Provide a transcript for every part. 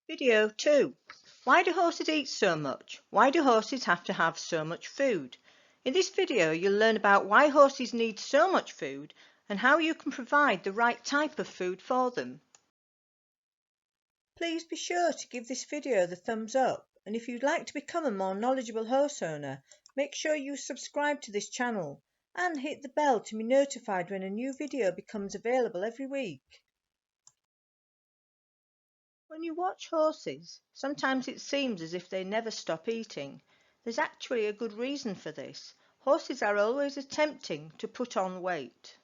Video 2. Why do horses eat so much? Why do horses have to have so much food? In this video you'll learn about why horses need so much food and how you can provide the right type of food for them. Please be sure to give this video the thumbs up, and if you'd like to become a more knowledgeable horse owner, make sure you subscribe to this channel and hit the bell to be notified when a new video becomes available every week. When you watch horses, sometimes it seems as if they never stop eating. There's actually a good reason for this. Horses are always attempting to put on weight.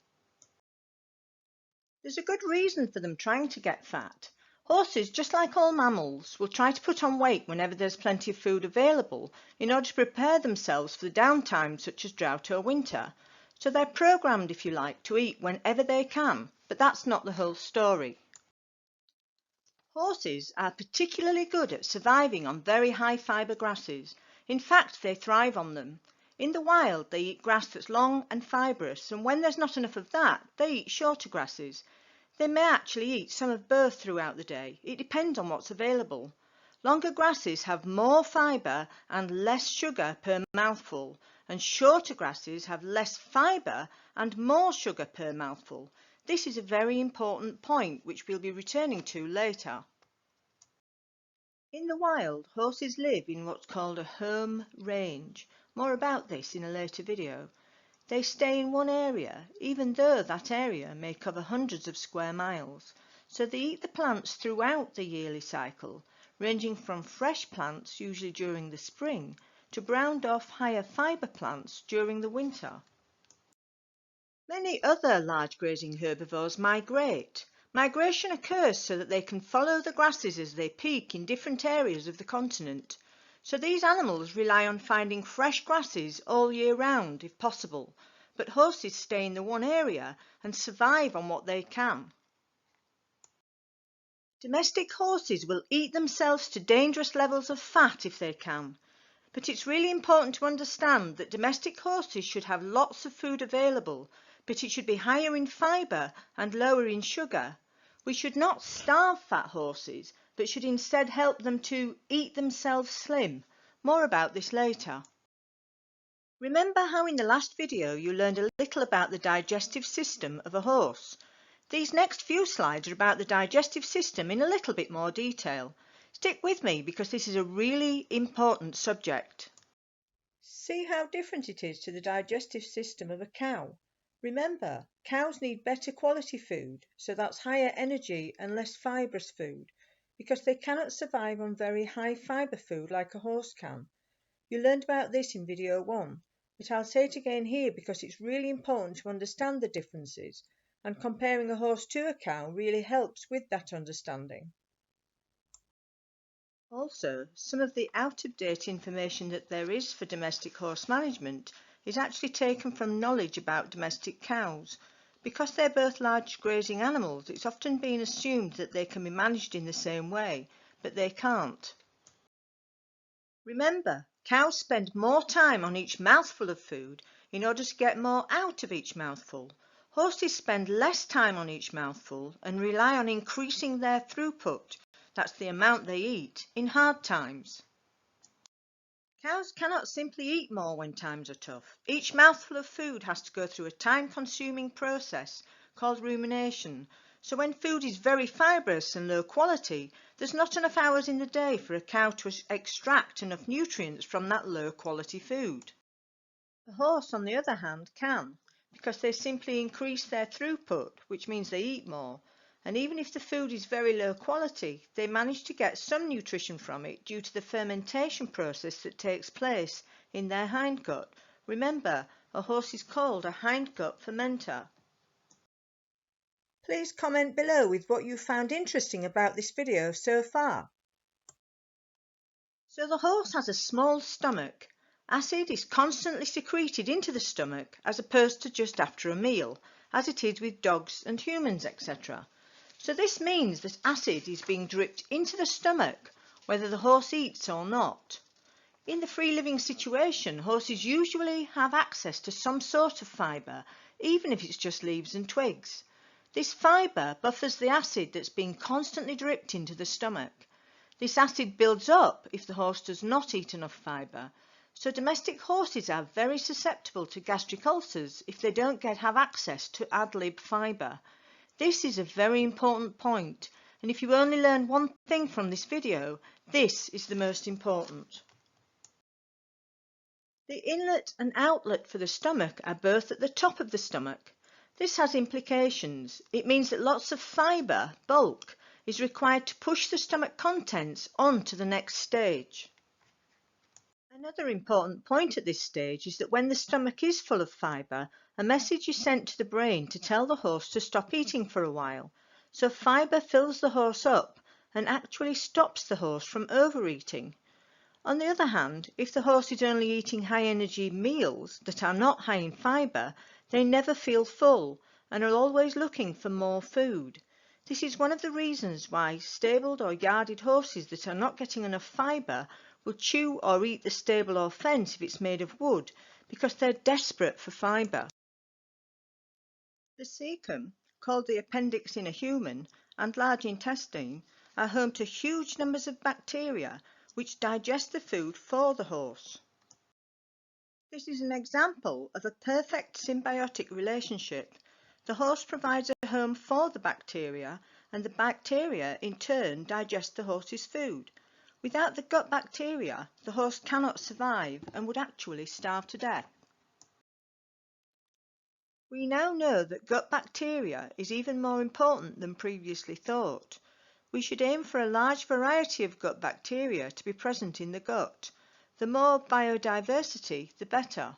There's a good reason for them trying to get fat. Horses, just like all mammals, will try to put on weight whenever there's plenty of food available in order to prepare themselves for the downtime such as drought or winter. So they're programmed, if you like, to eat whenever they can, but that's not the whole story. Horses are particularly good at surviving on very high fibre grasses. In fact, they thrive on them. In the wild, they eat grass that's long and fibrous, and when there's not enough of that, they eat shorter grasses. They may actually eat some of both throughout the day. It depends on what's available. Longer grasses have more fibre and less sugar per mouthful, and shorter grasses have less fibre and more sugar per mouthful. This is a very important point which we'll be returning to later. In the wild, horses live in what's called a home range. More about this in a later video. They stay in one area, even though that area may cover hundreds of square miles. So they eat the plants throughout the yearly cycle, ranging from fresh plants, usually during the spring, to browned off higher fibre plants during the winter. Many other large grazing herbivores migrate. Migration occurs so that they can follow the grasses as they peak in different areas of the continent. So these animals rely on finding fresh grasses all year round if possible, but horses stay in the one area and survive on what they can. Domestic horses will eat themselves to dangerous levels of fat if they can. But it's really important to understand that domestic horses should have lots of food available, but it should be higher in fibre and lower in sugar. We should not starve fat horses, but should instead help them to eat themselves slim. More about this later. Remember how in the last video you learned a little about the digestive system of a horse? These next few slides are about the digestive system in a little bit more detail. Stick with me because this is a really important subject. See how different it is to the digestive system of a cow. Remember, cows need better quality food, so that's higher energy and less fibrous food, because they cannot survive on very high fibre food like a horse can. You learned about this in video 1, but I'll say it again here because it's really important to understand the differences, and comparing a horse to a cow really helps with that understanding. Also, some of the out-of-date information that there is for domestic horse management is actually taken from knowledge about domestic cows. Because they're both large grazing animals, it's often been assumed that they can be managed in the same way, but they can't. Remember, cows spend more time on each mouthful of food in order to get more out of each mouthful. Horses spend less time on each mouthful and rely on increasing their throughput, that's the amount they eat, in hard times. Cows cannot simply eat more when times are tough. Each mouthful of food has to go through a time-consuming process called rumination. So when food is very fibrous and low quality, there's not enough hours in the day for a cow to extract enough nutrients from that low quality food. A horse, on the other hand, can, because they simply increase their throughput, which means they eat more. And even if the food is very low quality, they manage to get some nutrition from it due to the fermentation process that takes place in their hindgut. Remember, a horse is called a hindgut fermenter. Please comment below with what you found interesting about this video so far. So the horse has a small stomach. Acid is constantly secreted into the stomach as opposed to just after a meal, as it is with dogs and humans, etc. So this means that acid is being dripped into the stomach, whether the horse eats or not. In the free-living situation, horses usually have access to some sort of fibre, even if it's just leaves and twigs. This fibre buffers the acid that's being constantly dripped into the stomach. This acid builds up if the horse does not eat enough fibre, so domestic horses are very susceptible to gastric ulcers if they don't have access to ad lib fibre. This is a very important point, and if you only learn one thing from this video, this is the most important. The inlet and outlet for the stomach are both at the top of the stomach. This has implications. It means that lots of fibre, bulk, is required to push the stomach contents on to the next stage. Another important point at this stage is that when the stomach is full of fibre, a message is sent to the brain to tell the horse to stop eating for a while. So fibre fills the horse up and actually stops the horse from overeating. On the other hand, if the horse is only eating high energy meals that are not high in fibre, they never feel full and are always looking for more food. This is one of the reasons why stabled or yarded horses that are not getting enough fibre will chew or eat the stable or fence if it's made of wood, because they're desperate for fibre. The cecum, called the appendix in a human, and large intestine, are home to huge numbers of bacteria which digest the food for the horse. This is an example of a perfect symbiotic relationship. The horse provides a home for the bacteria, and the bacteria in turn digest the horse's food. Without the gut bacteria, the horse cannot survive and would actually starve to death. We now know that gut bacteria is even more important than previously thought. We should aim for a large variety of gut bacteria to be present in the gut. The more biodiversity, the better.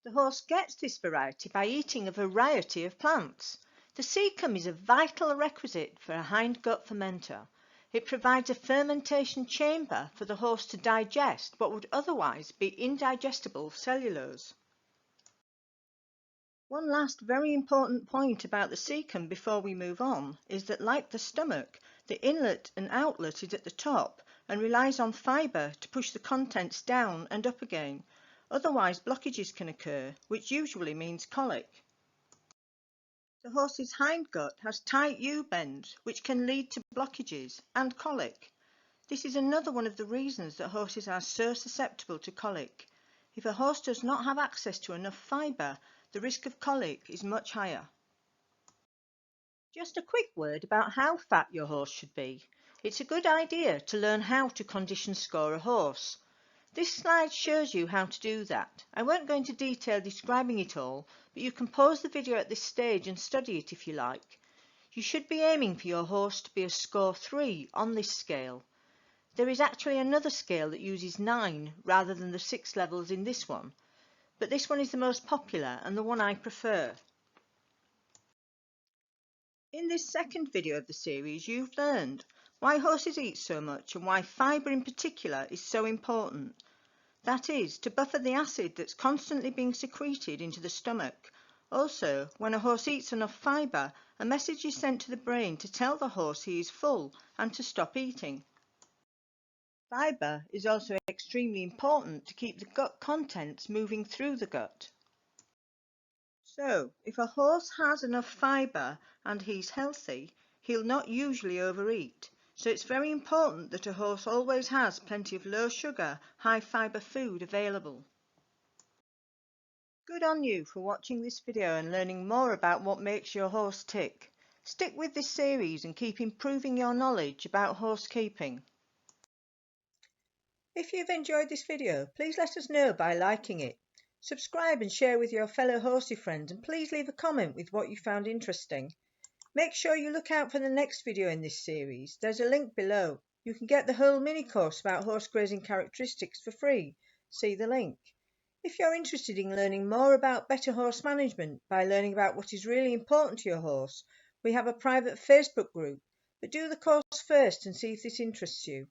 The horse gets this variety by eating a variety of plants. The cecum is a vital requisite for a hindgut fermenter. It provides a fermentation chamber for the horse to digest what would otherwise be indigestible cellulose. One last very important point about the cecum before we move on is that, like the stomach, the inlet and outlet is at the top and relies on fibre to push the contents down and up again. Otherwise, blockages can occur, which usually means colic. The horse's hindgut has tight U-bends, which can lead to blockages and colic. This is another one of the reasons that horses are so susceptible to colic. If a horse does not have access to enough fibre, the risk of colic is much higher. Just a quick word about how fat your horse should be. It's a good idea to learn how to condition score a horse. This slide shows you how to do that. I won't go into detail describing it all, but you can pause the video at this stage and study it if you like. You should be aiming for your horse to be a score 3 on this scale. There is actually another scale that uses 9 rather than the 6 levels in this one, but this one is the most popular and the one I prefer. In this second video of the series, you've learned why horses eat so much and why fibre in particular is so important. That is, to buffer the acid that's constantly being secreted into the stomach. Also, when a horse eats enough fibre, a message is sent to the brain to tell the horse he is full and to stop eating. Fibre is also extremely important to keep the gut contents moving through the gut. So, if a horse has enough fibre and he's healthy, he'll not usually overeat. So it's very important that a horse always has plenty of low sugar, high fibre food available. Good on you for watching this video and learning more about what makes your horse tick. Stick with this series and keep improving your knowledge about horse keeping. If you've enjoyed this video, please let us know by liking it. Subscribe and share with your fellow horsey friends, and please leave a comment with what you found interesting. Make sure you look out for the next video in this series. There's a link below. You can get the whole mini course about horse grazing characteristics for free. See the link. If you're interested in learning more about better horse management by learning about what is really important to your horse, we have a private Facebook group, but do the course first and see if this interests you.